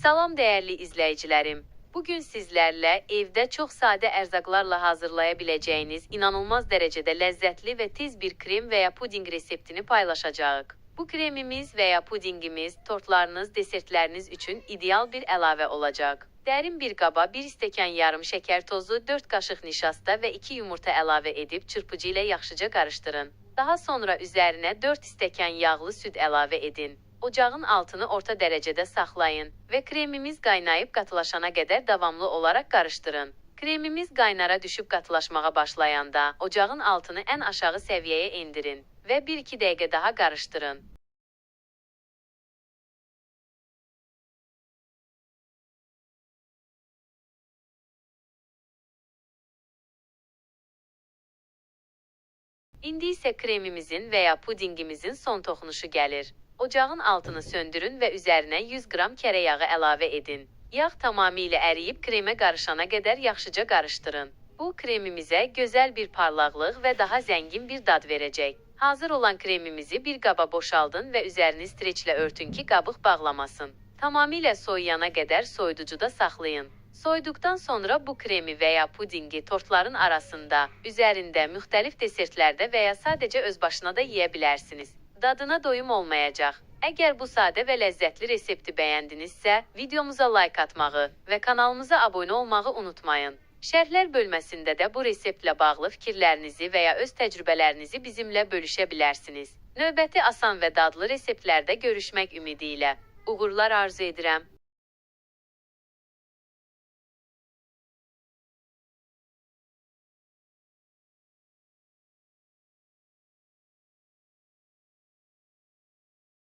Salam dəyərli izləyicilərim. Bugün sizlərlə evdə çox sadə ərzaqlarla hazırlaya biləcəyiniz inanılmaz dərəcədə ləzzətli və tez bir krem və ya pudinq reseptini paylaşacağıq. Bu kremimiz və ya pudinqimiz tortlarınız, desertləriniz üçün ideal bir əlavə olacaq. Dərin bir qaba 1 stəkan yarım şəkər tozu, 4 qaşıq nişasta və 2 yumurta əlavə edib çırpıcı ilə yaxşıca qarışdırın. Daha sonra üzərinə 4 stəkan yağlı süd əlavə edin. Ocağın altını orta dərəcədə saxlayın və kremimiz qaynayıb qatılaşana qədər davamlı olaraq qarışdırın. Kremimiz qaynara düşüb qatılaşmağa başlayanda ocağın altını ən aşağı səviyyəyə endirin və 1-2 dəqiqə daha qarışdırın. İndi isə kremimizin və ya pudinqimizin son toxunuşu gəlir. Ocağın altını söndürün və üzərinə 100 qram kərə yağı əlavə edin. Yağ tamamilə əriyib kremə qarışana qədər yaxşıca qarışdırın. Bu kremimizə gözəl bir parlaqlıq və daha zəngin bir dad verəcək. Hazır olan kremimizi bir qaba boşaldın və üzerini streçlə örtün ki, qabıq bağlamasın. Tamamilə soyuyana qədər soyuducuda saxlayın. Soyduqdan sonra bu kremi və ya pudinqi tortların arasında, üzərində, müxtəlif desertlərdə və ya sadəcə öz başına da yeyə bilərsiniz. Dadına doyum olmayacaq. Əgər bu sadə və ləzzətli resepti bəyəndinizsə, videomuza like atmağı və kanalımıza abunə olmağı unutmayın. Şərhlər bölməsində də bu reseptlə bağlı fikirlərinizi və ya öz təcrübələrinizi bizimlə bölüşə bilərsiniz. Növbəti asan və dadlı reseptlərdə görüşmək ümidi ilə. Uğurlar arzu edirəm.